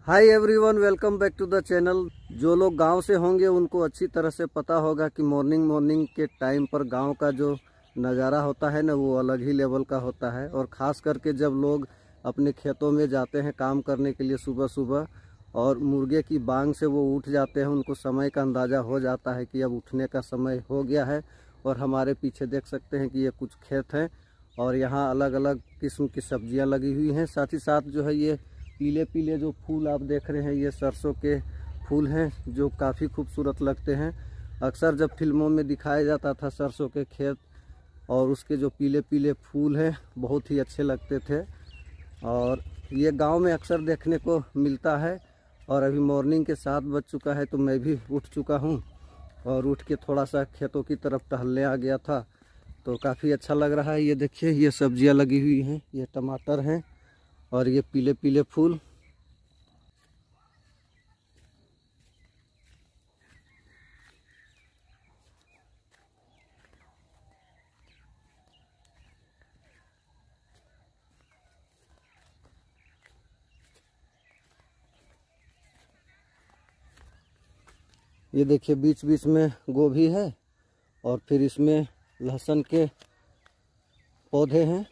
Hi everyone, welcome back to the channel. जो लोग गांव से होंगे उनको अच्छी तरह से पता होगा कि मॉर्निंग के टाइम पर गांव का जो नज़ारा होता है ना, वो अलग ही लेवल का होता है। और ख़ास करके जब लोग अपने खेतों में जाते हैं काम करने के लिए सुबह सुबह और मुर्गे की बांग से वो उठ जाते हैं, उनको समय का अंदाज़ा हो जाता है कि अब उठने का समय हो गया है। और हमारे पीछे देख सकते हैं कि ये कुछ खेत हैं और यहाँ अलग अलग किस्म की सब्जियाँ लगी हुई हैं। साथ ही साथ जो है ये पीले पीले जो फूल आप देख रहे हैं, ये सरसों के फूल हैं जो काफ़ी खूबसूरत लगते हैं। अक्सर जब फिल्मों में दिखाया जाता था सरसों के खेत और उसके जो पीले पीले फूल हैं, बहुत ही अच्छे लगते थे। और ये गांव में अक्सर देखने को मिलता है। और अभी मॉर्निंग के 7 बज चुका है तो मैं भी उठ चुका हूं और उठ के थोड़ा सा खेतों की तरफ टहलने आ गया था, तो काफ़ी अच्छा लग रहा है। ये देखिए, ये सब्जियां लगी हुई हैं, ये टमाटर हैं और ये पीले पीले फूल। ये देखिए, बीच बीच में गोभी है और फिर इसमें लहसुन के पौधे हैं।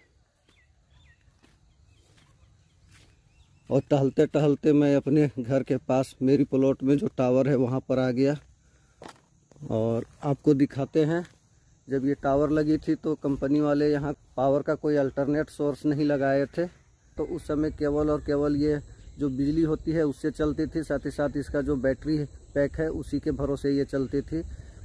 और टहलते टहलते मैं अपने घर के पास मेरी प्लॉट में जो टावर है वहाँ पर आ गया और आपको दिखाते हैं। जब ये टावर लगी थी तो कंपनी वाले यहाँ पावर का कोई अल्टरनेट सोर्स नहीं लगाए थे, तो उस समय केवल और केवल ये जो बिजली होती है उससे चलती थी। साथ ही साथ इसका जो बैटरी पैक है उसी के भरोसे ये चलती थी,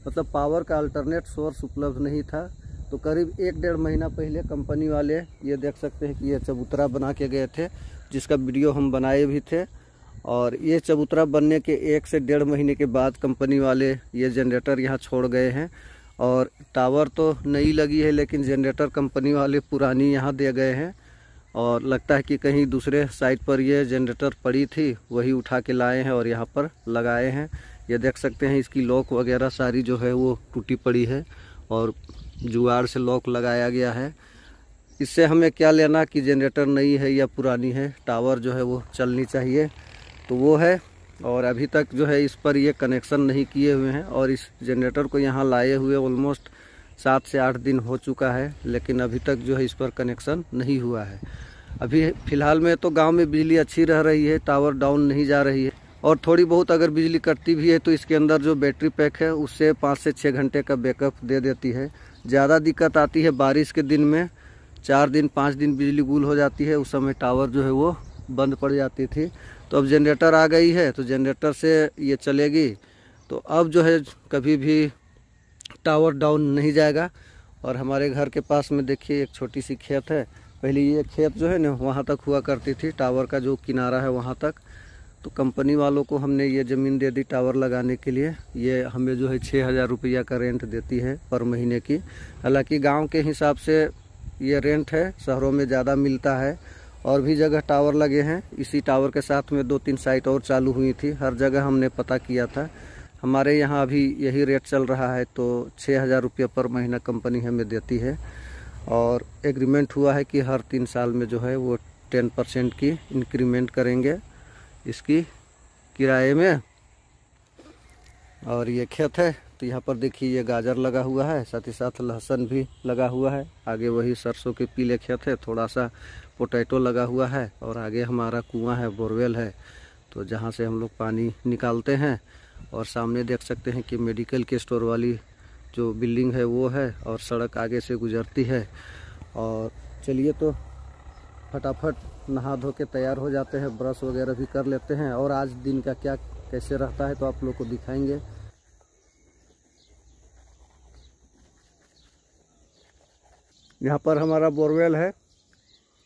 मतलब पावर का अल्टरनेट सोर्स उपलब्ध नहीं था। तो करीब 1-1.5 महीना पहले कंपनी वाले, ये देख सकते हैं कि ये चबूतरा बना के गए थे, जिसका वीडियो हम बनाए भी थे। और ये चबूतरा बनने के 1 से 1.5 महीने के बाद कंपनी वाले ये जनरेटर यहाँ छोड़ गए हैं। और टावर तो नई लगी है लेकिन जनरेटर कंपनी वाले पुरानी यहाँ दे गए हैं। और लगता है कि कहीं दूसरे साइट पर ये जनरेटर पड़ी थी, वही उठा के लाए हैं और यहाँ पर लगाए हैं। ये देख सकते हैं इसकी लॉक वगैरह सारी जो है वो टूटी पड़ी है और जुगाड़ से लॉक लगाया गया है। इससे हमें क्या लेना कि जनरेटर नई है या पुरानी है, टावर जो है वो चलनी चाहिए, तो वो है। और अभी तक जो है इस पर ये कनेक्शन नहीं किए हुए हैं और इस जनरेटर को यहाँ लाए हुए ऑलमोस्ट 7 से 8 दिन हो चुका है, लेकिन अभी तक जो है इस पर कनेक्शन नहीं हुआ है। अभी फ़िलहाल में तो गांव में बिजली अच्छी रह रही है, टावर डाउन नहीं जा रही है। और थोड़ी बहुत अगर बिजली कटती भी है तो इसके अंदर जो बैटरी पैक है उससे 5 से 6 घंटे का बैकअप दे देती है। ज़्यादा दिक्कत आती है बारिश के दिन में, 4 दिन 5 दिन बिजली गुल हो जाती है, उस समय टावर जो है वो बंद पड़ जाती थी। तो अब जनरेटर आ गई है तो जनरेटर से ये चलेगी, तो अब जो है कभी भी टावर डाउन नहीं जाएगा। और हमारे घर के पास में देखिए एक छोटी सी खेत है। पहले ये खेत जो है ना वहाँ तक हुआ करती थी, टावर का जो किनारा है वहाँ तक। तो कंपनी वालों को हमने ये ज़मीन दे दी टावर लगाने के लिए। ये हमें जो है 6,000 रुपया का रेंट देती है पर महीने की। हालांकि गांव के हिसाब से ये रेंट है, शहरों में ज़्यादा मिलता है। और भी जगह टावर लगे हैं, इसी टावर के साथ में 2-3 साइट और चालू हुई थी, हर जगह हमने पता किया था। हमारे यहाँ अभी यही रेट चल रहा है, तो 6,000 रुपये पर महीना कंपनी हमें देती है। और एग्रीमेंट हुआ है कि हर 3 साल में जो है वो 10% की इंक्रीमेंट करेंगे इसकी किराए में। और ये खेत है तो यहाँ पर देखिए ये गाजर लगा हुआ है, साथ ही साथ लहसुन भी लगा हुआ है। आगे वही सरसों के पीले खेत है, थोड़ा सा पोटैटो लगा हुआ है। और आगे हमारा कुआं है, बोरवेल है, तो जहाँ से हम लोग पानी निकालते हैं। और सामने देख सकते हैं कि मेडिकल के स्टोर वाली जो बिल्डिंग है वो है और सड़क आगे से गुजरती है। और चलिए तो फटाफट नहा धो के तैयार हो जाते हैं, ब्रश वगैरह भी कर लेते हैं और आज दिन का क्या कैसे रहता है तो आप लोग को दिखाएंगे। यहाँ पर हमारा बोरवेल है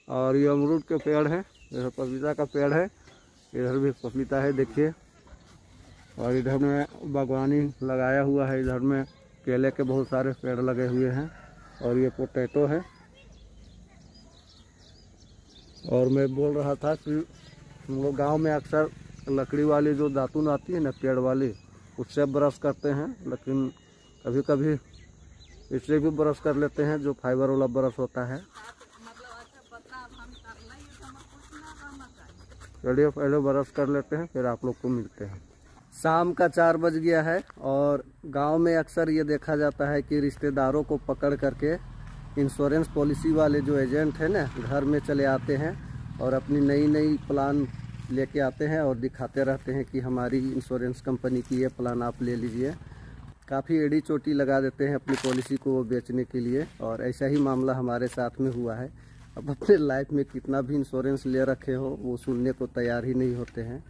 और ये अमरूद के पेड़ है, इधर पपीता का पेड़ है, इधर भी पपीता है देखिए। और इधर में बागवानी लगाया हुआ है, इधर में केले के बहुत सारे पेड़ लगे हुए हैं और ये पोटैटो है। और मैं बोल रहा था कि हम लोग गाँव में अक्सर लकड़ी वाली जो दातुन आती है ना, पेड़ वाली, उससे ब्रश करते हैं, लेकिन कभी कभी इससे भी ब्रश कर लेते हैं, जो फाइबर वाला ब्रश होता है। चलिए पहले ब्रश कर लेते हैं, फिर आप लोग को मिलते हैं। शाम का 4 बज गया है और गांव में अक्सर ये देखा जाता है कि रिश्तेदारों को पकड़ करके इंश्योरेंस पॉलिसी वाले जो एजेंट हैं ना, घर में चले आते हैं और अपनी नई नई प्लान लेके आते हैं और दिखाते रहते हैं कि हमारी इंश्योरेंस कंपनी की ये प्लान आप ले लीजिए। काफ़ी एड़ी चोटी लगा देते हैं अपनी पॉलिसी को वो बेचने के लिए, और ऐसा ही मामला हमारे साथ में हुआ है। अब अपने लाइफ में कितना भी इंश्योरेंस ले रखे हो वो सुनने को तैयार ही नहीं होते हैं,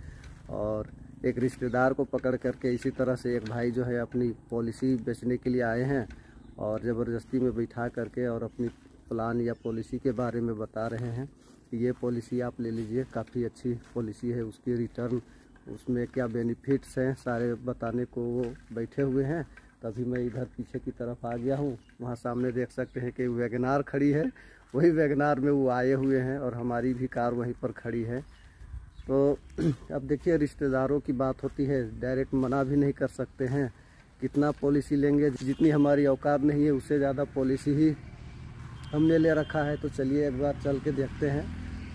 और एक रिश्तेदार को पकड़ करके इसी तरह से एक भाई जो है अपनी पॉलिसी बेचने के लिए आए हैं और ज़बरदस्ती में बैठा करके और अपनी प्लान या पॉलिसी के बारे में बता रहे हैं कि ये पॉलिसी आप ले लीजिए, काफ़ी अच्छी पॉलिसी है, उसकी रिटर्न, उसमें क्या बेनिफिट्स हैं सारे बताने को वो बैठे हुए हैं। तभी मैं इधर पीछे की तरफ आ गया हूँ। वहाँ सामने देख सकते हैं कि वैगनार खड़ी है, वही वैगनार में वो आए हुए हैं और हमारी भी कार वहीं पर खड़ी है। तो अब देखिए, रिश्तेदारों की बात होती है, डायरेक्ट मना भी नहीं कर सकते हैं। कितना पॉलिसी लेंगे, जितनी हमारी औकात नहीं है उससे ज़्यादा पॉलिसी ही हमने ले रखा है। तो चलिए एक बार चल के देखते हैं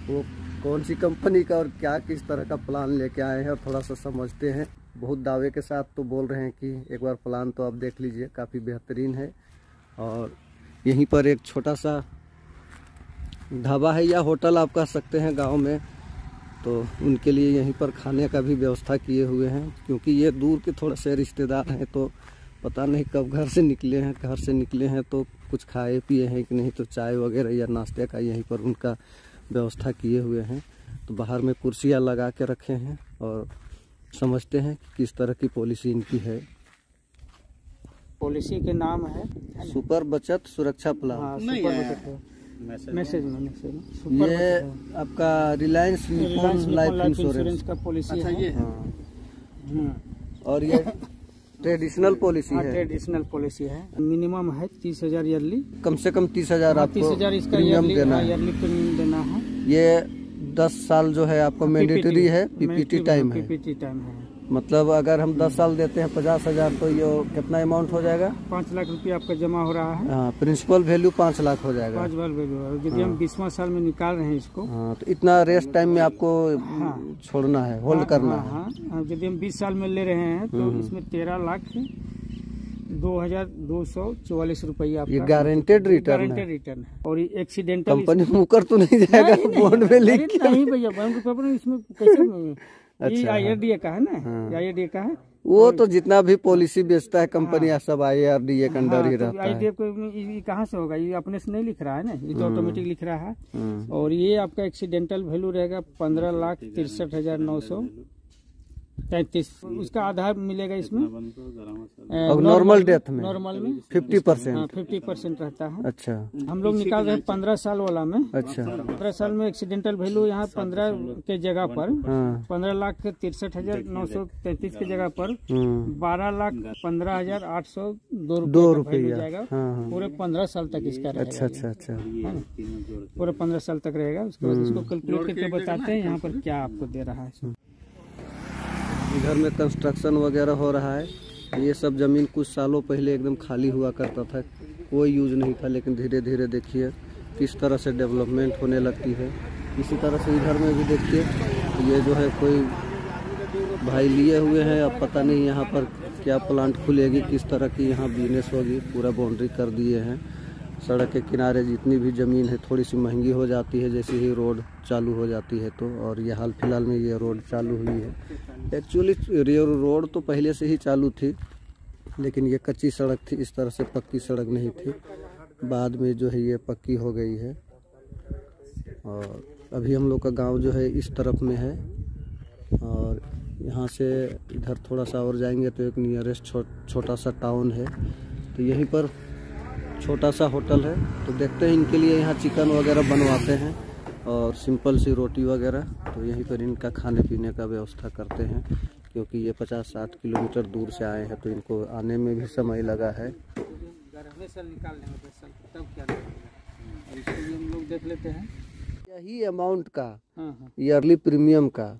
वो कौन सी कंपनी का और क्या किस तरह का प्लान लेके आए हैं और थोड़ा सा समझते हैं। बहुत दावे के साथ तो बोल रहे हैं कि एक बार प्लान तो आप देख लीजिए, काफ़ी बेहतरीन है। और यहीं पर एक छोटा सा ढाबा है या होटल आप कह सकते हैं गांव में, तो उनके लिए यहीं पर खाने का भी व्यवस्था किए हुए हैं, क्योंकि ये दूर के थोड़े से रिश्तेदार हैं तो पता नहीं कब घर से निकले हैं। घर से निकले हैं तो कुछ खाए पिए हैं कि नहीं, तो चाय वगैरह या नाश्ते का यहीं पर उनका व्यवस्था किए हुए हैं। तो बाहर में कुर्सियाँ लगा के रखे हैं और समझते हैं कि किस तरह की पॉलिसी इनकी है। पॉलिसी के नाम है सुपर बचत सुरक्षा प्लान। हाँ, सुपर बचत है। मैसेज में ये आपका रिलायंस निपॉन लाइफ इंश्योरेंस का पॉलिसी है। और ये ट्रेडिशनल पॉलिसी है। ट्रेडिशनल पॉलिसी है। मिनिमम है 30,000 ईयरली, कम से कम 30,000 आपको 30,000 इसका प्रीमियम देना है। ईयरली प्रीमियम देना है। ये 10 साल जो है आपको मैंडेटरी है, पीपीटी टाइम है। पीपीटी टाइम है, मतलब अगर हम 10 साल देते हैं 50,000 तो ये कितना अमाउंट हो जाएगा? 5 लाख रुपया आपका जमा हो रहा है। हाँ, प्रिंसिपल वैल्यू 5 लाख हो जाएगा। 5 वैल्यू यदि हम 20वां साल में निकाल रहे हैं इसको, हाँ, तो इतना रेस्ट टाइम में आपको छोड़ना है, होल्ड करना है। हाँ, यदि हम 20 साल में ले रहे हैं तो इसमें 13,02,244 रुपया ये गारंटेड रिटर्न है। और ये एक्सीडेंटल कंपनी मुकर तो नहीं जाएगा बॉन्ड में लिख के? नहीं भैया, बैंक पेपर इसमें कैसे ये IRDA का है ना, IRDA का है वो तो जितना भी पॉलिसी बेचता है कंपनी सब IRDA के अंडर ही रहता है। ये कहाँ से होगा? ये अपने से नहीं लिख रहा है ना, ये तो ऑटोमेटिक लिख रहा है। और ये आपका एक्सीडेंटल वैल्यू रहेगा 15,63,933। उसका आधार मिलेगा इसमें। और नॉर्मल डेथ में 50% 50% रहता है। अच्छा, हम लोग निकाल रहे हैं 15 साल वाला में। अच्छा, 15 साल में एक्सीडेंटल वैल्यू यहाँ 15 के जगह पर 15,63,933 के जगह पर 12,15,802 रुपया जाएगा। पूरे 15 साल तक इसका रहेगा। अच्छा, पूरे 15 साल तक रहेगा। उसके बाद इसको कैलकुलेट करके बताते हैं यहाँ पर क्या आपको दे रहा है। इधर में कंस्ट्रक्शन वगैरह हो रहा है। ये सब ज़मीन कुछ सालों पहले एकदम खाली हुआ करता था, कोई यूज़ नहीं था, लेकिन धीरे धीरे देखिए किस तरह से डेवलपमेंट होने लगती है। इसी तरह से इधर में भी देखिए, ये जो है कोई भाई लिए हुए हैं, अब पता नहीं यहाँ पर क्या प्लांट खुलेगी, किस तरह की यहाँ बिजनेस होगी। पूरा बाउंड्री कर दिए हैं। सड़क के किनारे जितनी भी ज़मीन है थोड़ी सी महंगी हो जाती है जैसे ही रोड चालू हो जाती है तो। और ये हाल फिलहाल में ये रोड चालू हुई है। एक्चुअली रोड तो पहले से ही चालू थी, लेकिन ये कच्ची सड़क थी, इस तरह से पक्की सड़क नहीं थी। बाद में जो है ये पक्की हो गई है। और अभी हम लोग का गांव जो है इस तरफ में है, और यहाँ से इधर थोड़ा सा और जाएंगे तो एक नियरेस्ट छोटा सा टाउन है। तो यहीं पर छोटा सा होटल है। तो देखते हैं इनके लिए यहाँ चिकन वगैरह बनवाते हैं और सिंपल सी रोटी वगैरह। तो यहीं पर इनका खाने पीने का व्यवस्था करते हैं, क्योंकि ये 50-60 किलोमीटर दूर से आए हैं तो इनको आने में भी समय लगा है। हम लोग देख लेते हैं यही अमाउंट का ईयरली प्रीमियम का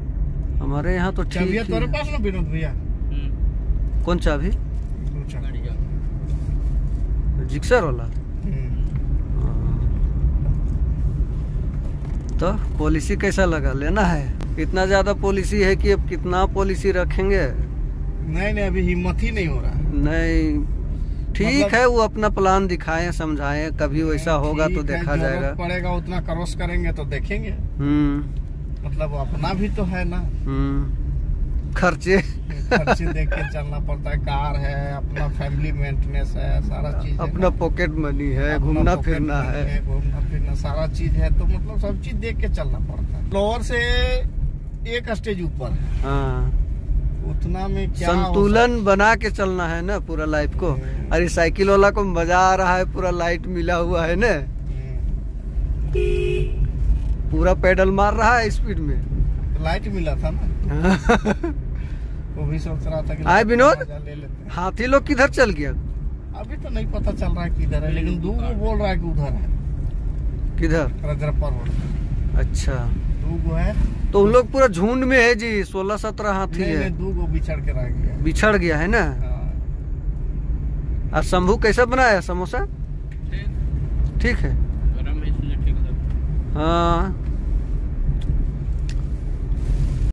हमारे यहाँ तो ठीक चाबियां तुम्हारे है। पास ना विनोद भैया? कौन चाबी? जिक्सर वाला। तो पॉलिसी कैसा लगा? लेना है? इतना ज्यादा पॉलिसी है कि अब कितना पॉलिसी रखेंगे? नहीं अभी हिम्मत ही नहीं हो रहा। नहीं ठीक है, वो अपना प्लान दिखाएं, समझाएं, कभी वैसा होगा तो देखा जाएगा। पड़ेगा उतना क्रॉस करेंगे तो देखेंगे। मतलब अपना भी तो है ना, खर्चे देख के चलना पड़ता है। कार है, अपना फैमिली मेंटेनेंस है, सारा चीज अपना पॉकेट मनी है, घूमना फिरना है, सारा चीज है। तो मतलब सब चीज देख के चलना पड़ता है। फ्लोर से एक स्टेज ऊपर है। हाँ, उतना में क्या संतुलन बना के चलना है ना पूरा लाइफ को। अरे साइकिल वाला को मजा आ रहा है, पूरा लाइट मिला हुआ है ना, पूरा पेडल मार रहा है स्पीड में। लाइट मिला था ना। वो भी सोच रहा था कि आए विनोद, ले लेते हैं। हाथी लोग किधर चल गया? अभी तो नहीं पता चल रहा है किधर है, लेकिन दूगो बोल रहा है कि उधर है। किधर? रजरप्पा रोड। अच्छा, दूगो है तो उन लोग पूरा झुंड में है जी। 16-17 हाथी है। दूगो बिछड़ के रह गया। बिछड़ गया है ना। आज शंभू कैसा बनाया समोसा? ठीक है। हाँ